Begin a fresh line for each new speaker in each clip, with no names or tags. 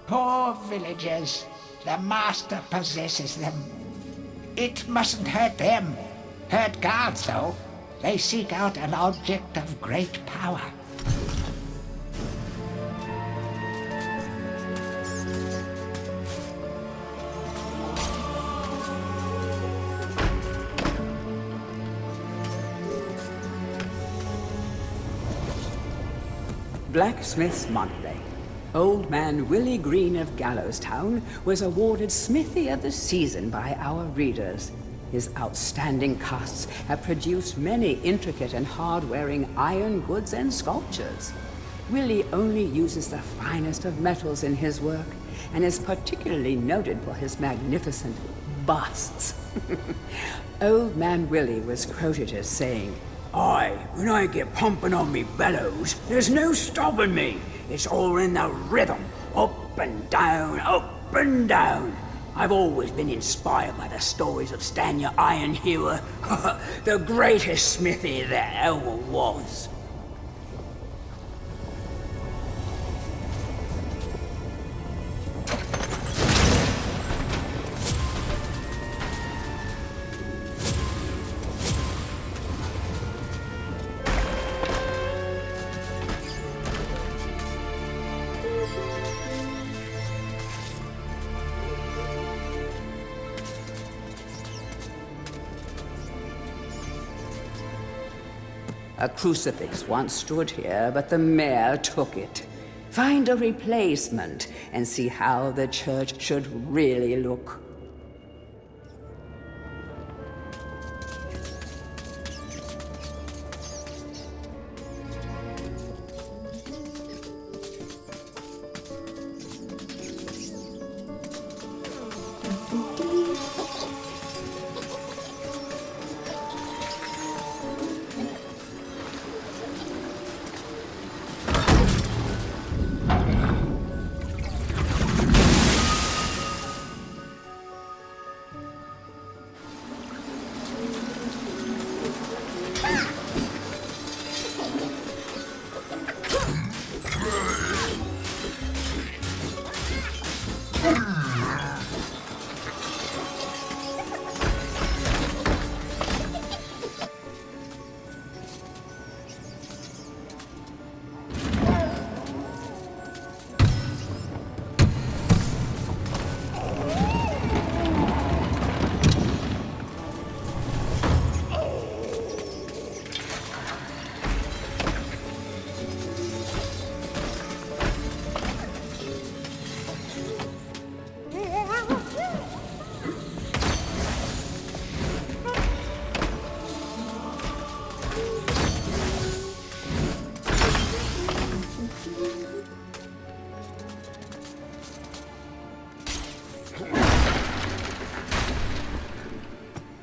Poor villagers. The master possesses them. It mustn't hurt them. Hurt guards, though. They seek out an object of great power.
Blacksmith's Monthly. Old man Willie Green of Gallowstown was awarded Smithy of the Season by our readers. His outstanding casts have produced many intricate and hard-wearing iron goods and sculptures. Willie only uses the finest of metals in his work, and is particularly noted for his magnificent busts. Old man Willie was quoted as saying,
Aye, when I get pumping on me bellows, there's no stopping me. It's all in the rhythm, up and down, up and down. I've always been inspired by the stories of Stanya Ironhewer, the greatest smithy there ever was.
A crucifix once stood here, but the mayor took it. Find a replacement and see how the church should really look.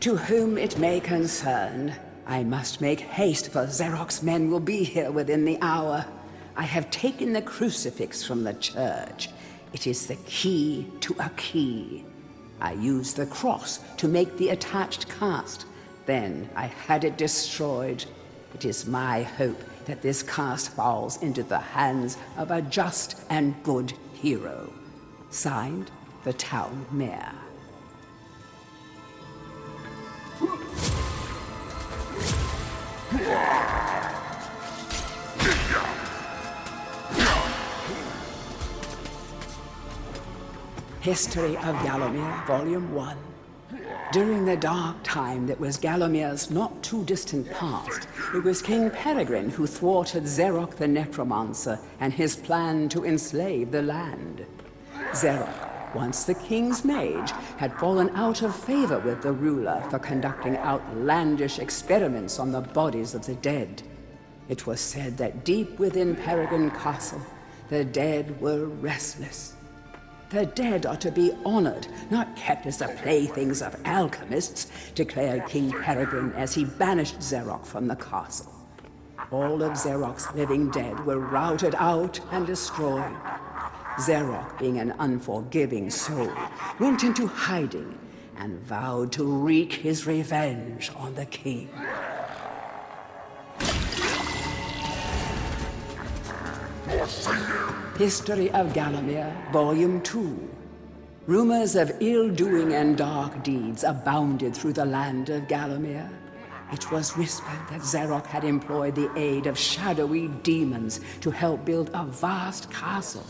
To whom it may concern, I must make haste, for Xeroc's men will be here within the hour. I have taken the crucifix from the church. It is the key to a key. I used the cross to make the attached cast. Then I had it destroyed. It is my hope that this cast falls into the hands of a just and good hero. Signed, the town mayor. History of Gallowmere, Volume 1. During the dark time that was Gallowmere's not too distant past, it was King Peregrine who thwarted Xeroc the Necromancer and his plan to enslave the land. Xeroc, once the king's mage, had fallen out of favor with the ruler for conducting outlandish experiments on the bodies of the dead. It was said that deep within Peregrine Castle, the dead were restless. The dead are to be honored, not kept as the playthings of alchemists, declared King Peregrine as he banished Xeroc from the castle. All of Xeroc's living dead were routed out and destroyed. Xeroc, being an unforgiving soul, went into hiding and vowed to wreak his revenge on the king.
More sinew!
History of Gallowmere, Volume 2. Rumors of ill-doing and dark deeds abounded through the land of Gallowmere. It was whispered that Zarok had employed the aid of shadowy demons to help build a vast castle.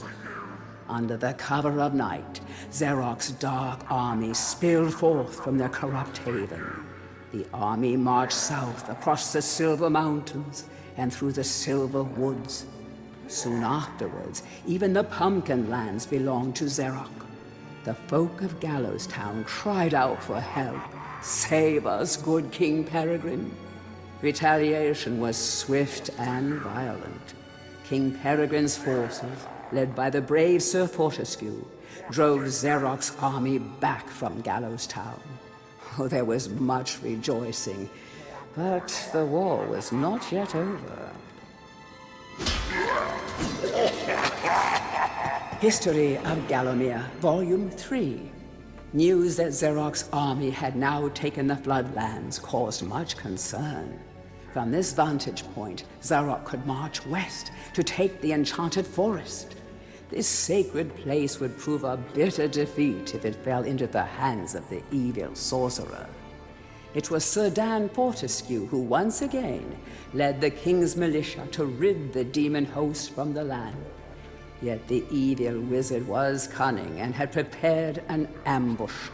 Under the cover of night, Zarok's dark army spilled forth from their corrupt haven. The army marched south across the Silver Mountains and through the Silver Woods. Soon afterwards, even the Pumpkin Lands belonged to Zarok. The folk of Gallowstown cried out for help. "Save us, good King Peregrine." Retaliation was swift and violent. King Peregrine's forces, led by the brave Sir Fortescue, drove Zarok's army back from Gallowstown. Oh, there was much rejoicing, but the war was not yet over. History of Gallowmere, Volume 3. News that Zarok's army had now taken the Floodlands caused much concern. From this vantage point, Zarok could march west to take the Enchanted Forest. This sacred place would prove a bitter defeat if it fell into the hands of the evil sorcerer. It was Sir Dan Fortescue who once again led the king's militia to rid the demon host from the land. Yet the evil wizard was cunning and had prepared an ambush.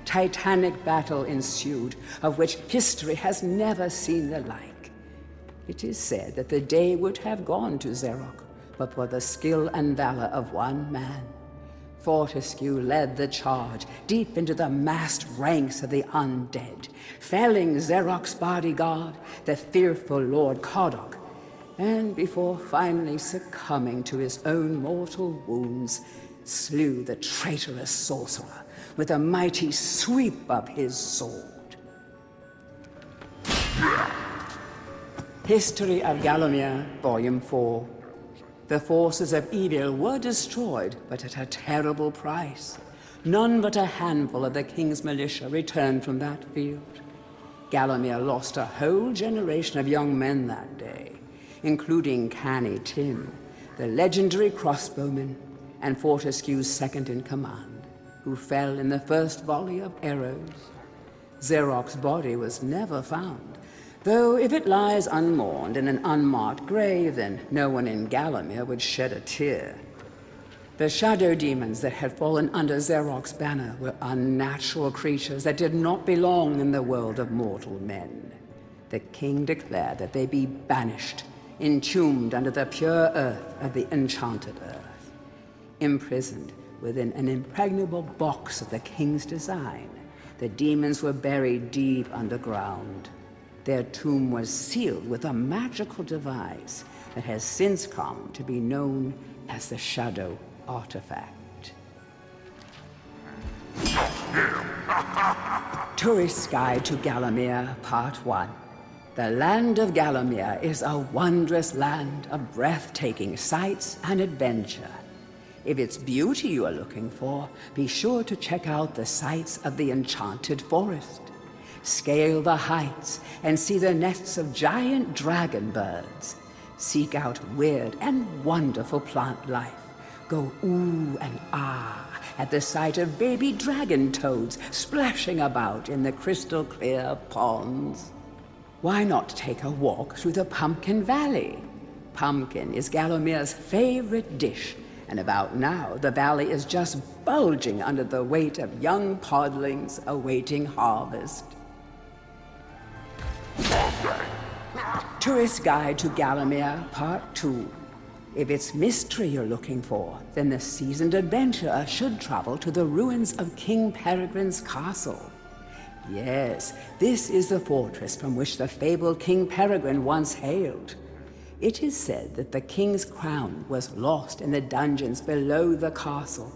Titanic battle ensued, of which history has never seen the like. It is said that the day would have gone to Zarok, but for the skill and valor of one man. Fortescue led the charge deep into the massed ranks of the undead, felling Zarok's bodyguard, the fearful Lord Kodok, and before finally succumbing to his own mortal wounds, slew the traitorous sorcerer with a mighty sweep of his sword. History of Gallowmere, Volume 4. The forces of evil were destroyed, but at a terrible price. None but a handful of the king's militia returned from that field. Gallowmere lost a whole generation of young men that day, including Canny Tim, the legendary crossbowman, and Fortescue's second-in-command, who fell in the first volley of arrows. Zarok's body was never found, though if it lies unmourned in an unmarked grave, then no one in Gallowmere would shed a tear. The shadow demons that had fallen under Zarok's banner were unnatural creatures that did not belong in the world of mortal men. The king declared that they be banished, entombed under the pure earth of the enchanted earth. Imprisoned within an impregnable box of the king's design, the demons were buried deep underground. Their tomb was sealed with a magical device that has since come to be known as the Shadow Artefact. Tourist's Guide to Gallowmere, Part 1. The land of Gallowmere is a wondrous land of breathtaking sights and adventure. If it's beauty you are looking for, be sure to check out the sights of the Enchanted Forest. Scale the heights and see the nests of giant dragon birds. Seek out weird and wonderful plant life. Go ooh and ah at the sight of baby dragon toads splashing about in the crystal clear ponds. Why not take a walk through the Pumpkin Valley? Pumpkin is Gallowmere's favorite dish, and about now the valley is just bulging under the weight of young podlings awaiting harvest. Tourist Guide to Gallowmere, Part 2. If it's mystery you're looking for, then the seasoned adventurer should travel to the ruins of King Peregrine's castle. Yes, this is the fortress from which the fabled King Peregrine once hailed. It is said that the king's crown was lost in the dungeons below the castle,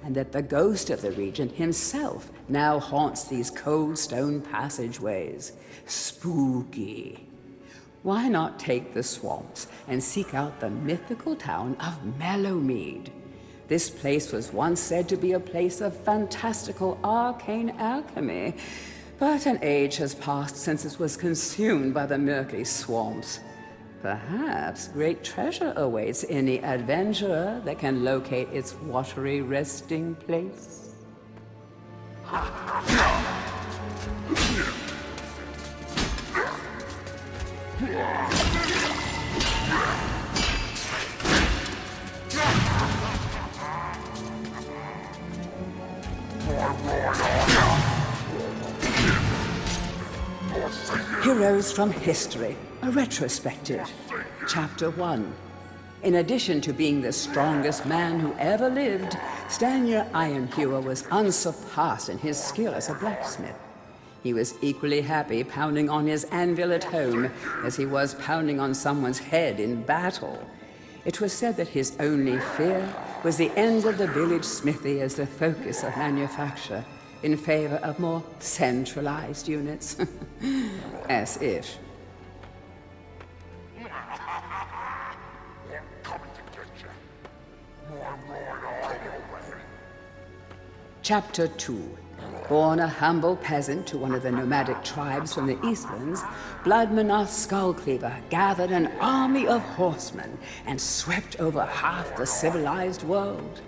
and that the ghost of the regent himself now haunts these cold stone passageways. Spooky. Why not take the swamps and seek out the mythical town of Mellowmead? This place was once said to be a place of fantastical arcane alchemy, but an age has passed since it was consumed by the murky swamps. Perhaps great treasure awaits any adventurer that can locate its watery resting place. Heroes from History, a retrospective. Chapter 1. In addition to being the strongest man who ever lived, Stanya Ironhewer was unsurpassed in his skill as a blacksmith. He was equally happy pounding on his anvil at home as he was pounding on someone's head in battle. It was said that his only fear was the end of the village smithy as the focus of manufacture, in favor of more centralized units. As if. Chapter 2. Born a humble peasant to one of the nomadic tribes from the Eastlands, Bloodmanoth Skullcleaver gathered an army of horsemen and swept over half the civilized world.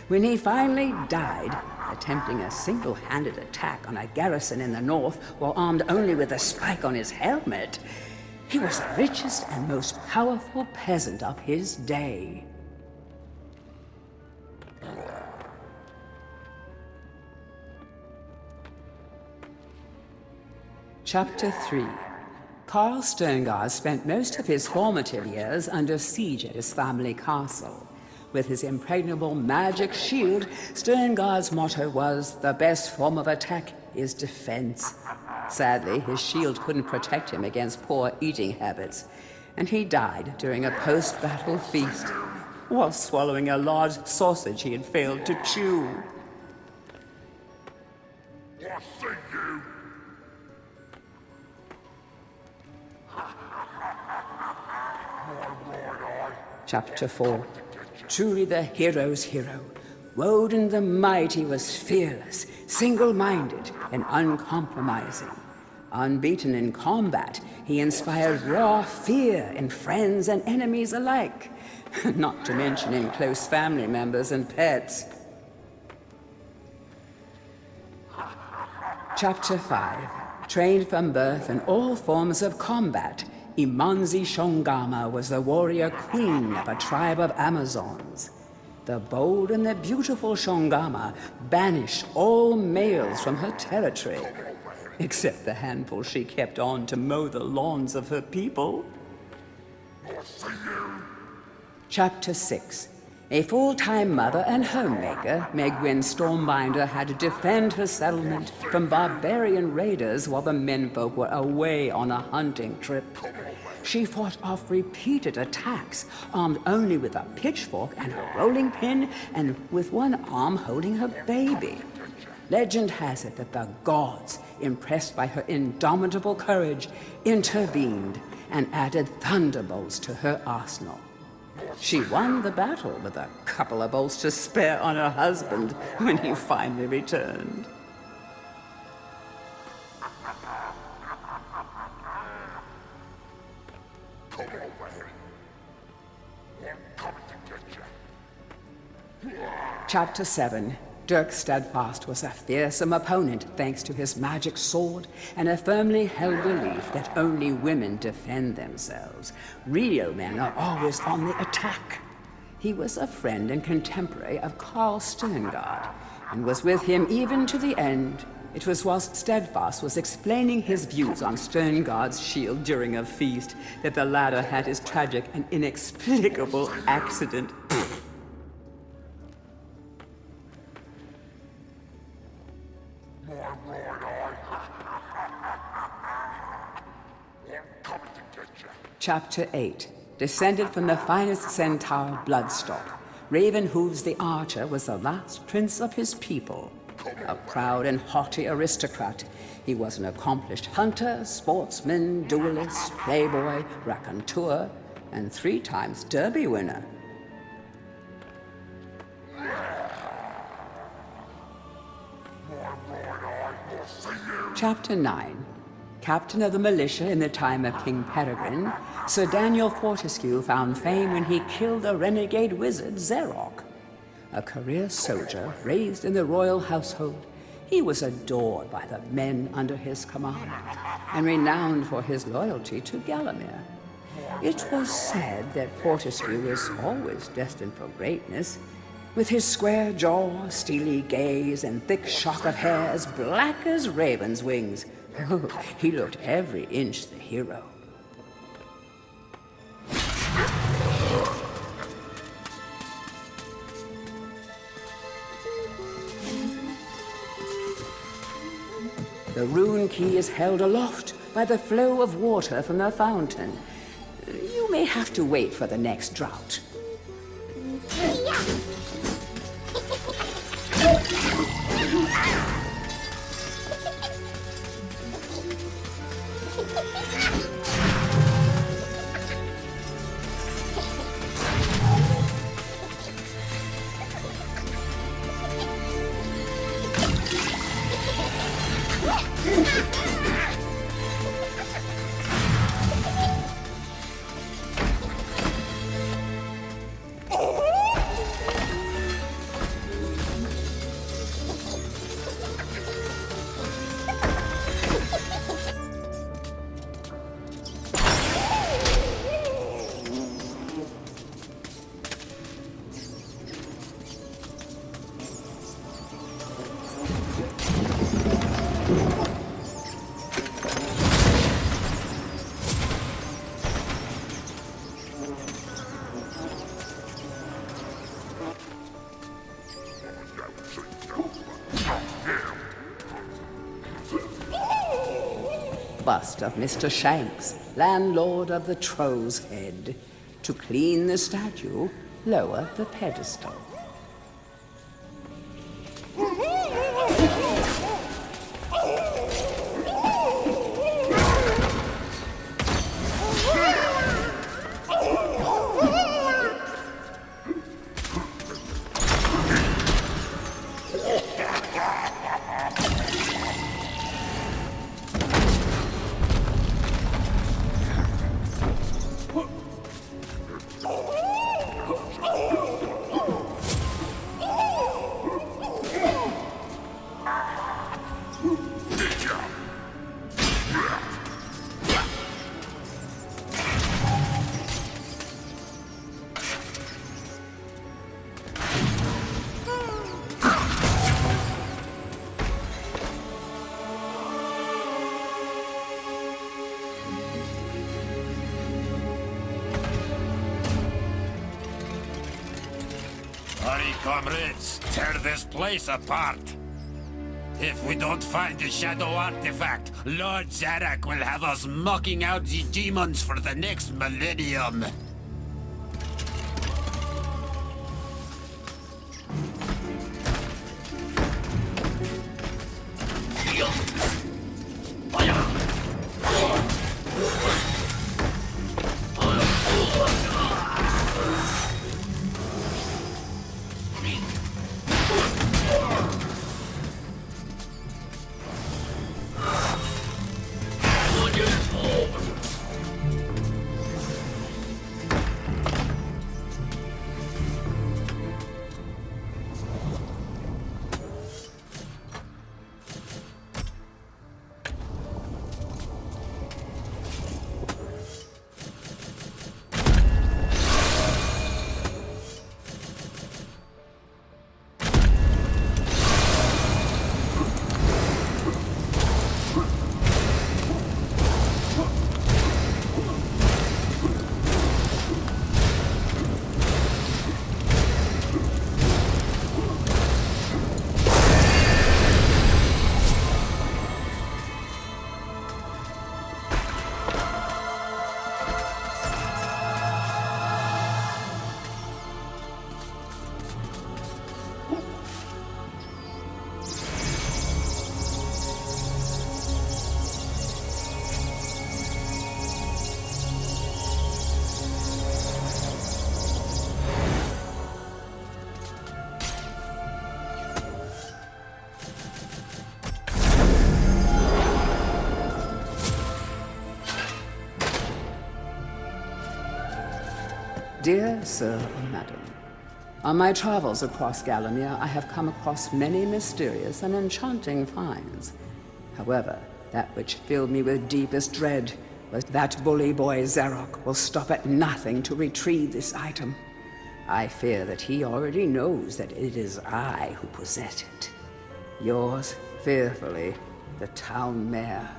When he finally died, attempting a single-handed attack on a garrison in the north while armed only with a spike on his helmet, he was the richest and most powerful peasant of his day. Chapter 3. Carl Sterngard spent most of his formative years under siege at his family castle. With his impregnable magic shield, Sterngard's motto was, "The best form of attack is defense." Sadly, his shield couldn't protect him against poor eating habits, and he died during a post-battle feast, while swallowing a large sausage he had failed to chew. Chapter 4. Truly the hero's hero. Woden the Mighty was fearless, single-minded, and uncompromising. Unbeaten in combat, he inspired raw fear in friends and enemies alike, not to mention in close family members and pets. Chapter 5. Trained from birth in all forms of combat, Imanzi Shongama was the warrior queen of a tribe of Amazons. The bold and the beautiful Shongama banished all males from her territory, except the handful she kept on to mow the lawns of her people. Chapter 6. A full-time mother and homemaker, Megwin Stormbinder had to defend her settlement from barbarian raiders while the menfolk were away on a hunting trip. She fought off repeated attacks, armed only with a pitchfork and a rolling pin, and with one arm holding her baby. Legend has it that the gods, impressed by her indomitable courage, intervened and added thunderbolts to her arsenal. She won the battle with a couple of bolts to spare on her husband when he finally returned.
Come over here. I'm coming to get you.
Chapter 7. Dirk Steadfast was a fearsome opponent thanks to his magic sword and a firmly held belief that only women defend themselves. Real men are always on the attack. He was a friend and contemporary of Carl Sterngard and was with him even to the end. It was whilst Steadfast was explaining his views on Sterngard's shield during a feast that the latter had his tragic and inexplicable accident. Chapter 8. Descended from the finest centaur bloodstock, Ravenhooves the Archer was the last prince of his people. A proud and haughty aristocrat, he was an accomplished hunter, sportsman, duelist, playboy, raconteur, and 3 times Derby winner. Chapter 9. Captain of the militia in the time of King Peregrine, Sir Daniel Fortescue found fame when he killed the renegade wizard Xerok. A career soldier raised in the royal household, he was adored by the men under his command and renowned for his loyalty to Gallowmere. It was said that Fortescue was always destined for greatness. With his square jaw, steely gaze, and thick shock of hair as black as raven's wings, he looked every inch the hero. The rune key is held aloft by the flow of water from the fountain. You may have to wait for the next drought. Bust of Mr. Shanks, landlord of the Troll's Head. To clean the statue, lower the pedestal.
Hurry, comrades, tear this place apart. If we don't find the Shadow Artefact, Lord Zarek will have us mocking out the demons for the next millennium.
Dear Sir or Madam, on my travels across Gallowmere, I have come across many mysterious and enchanting finds. However, that which filled me with deepest dread was that bully boy Zarok will stop at nothing to retrieve this item. I fear that he already knows that it is I who possess it. Yours fearfully, the town mayor.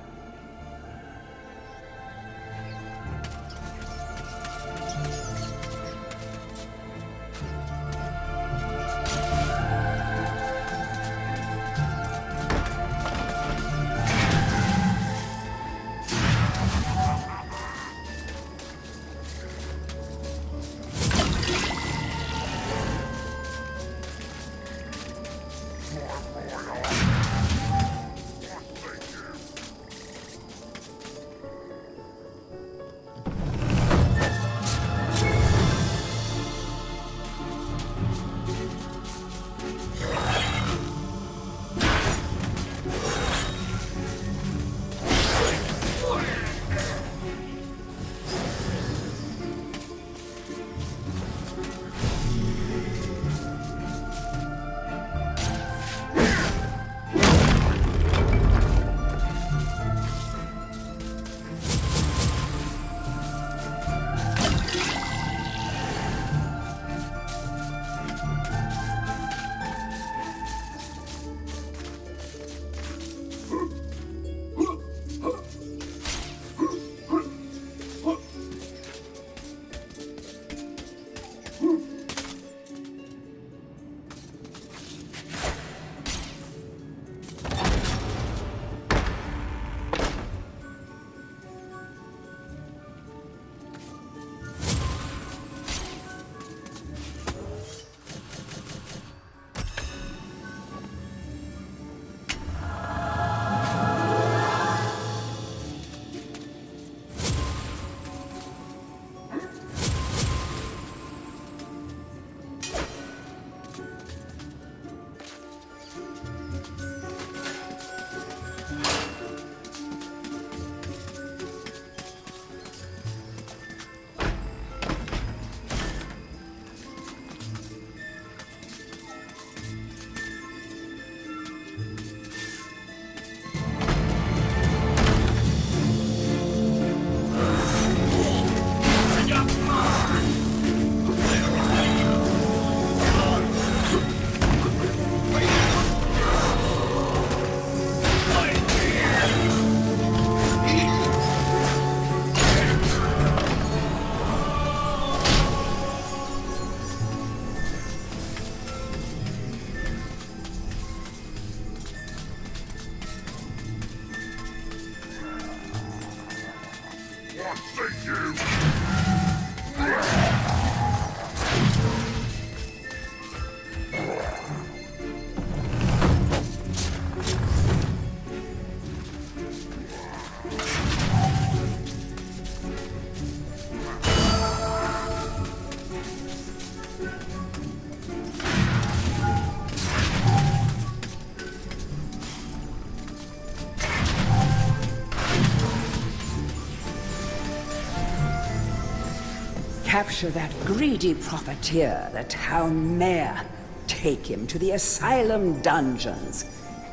Capture that greedy profiteer, the town mayor. Take him to the asylum dungeons.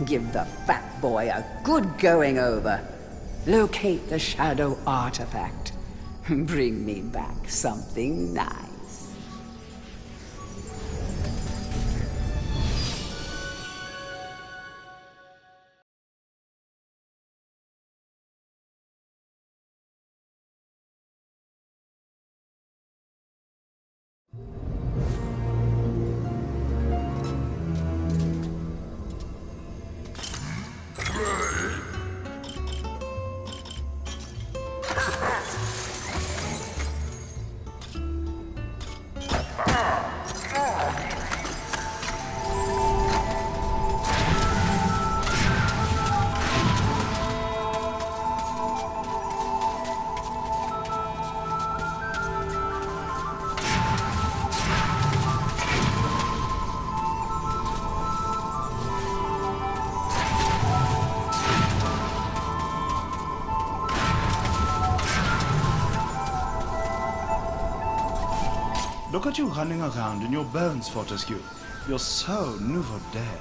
Give the fat boy a good going over. Locate the Shadow Artefact. Bring me back something nice.
Look at you running around in your bones, Fortescue. You're so nouveau dead.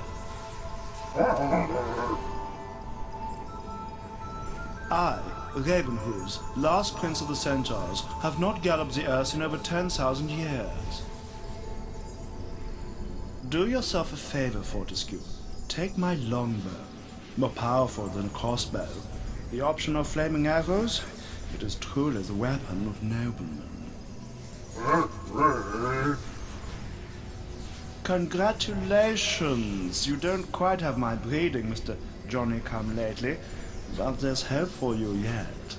I, Ravenhooves, last prince of the Centaurs, have not galloped the earth in over 10,000 years. Do yourself a favor, Fortescue. Take my longbow, more powerful than a crossbow. The option of flaming arrows, it is truly the weapon of noblemen. Congratulations! You don't quite have my breeding, Mr. Johnny-come-lately, but there's hope for you yet.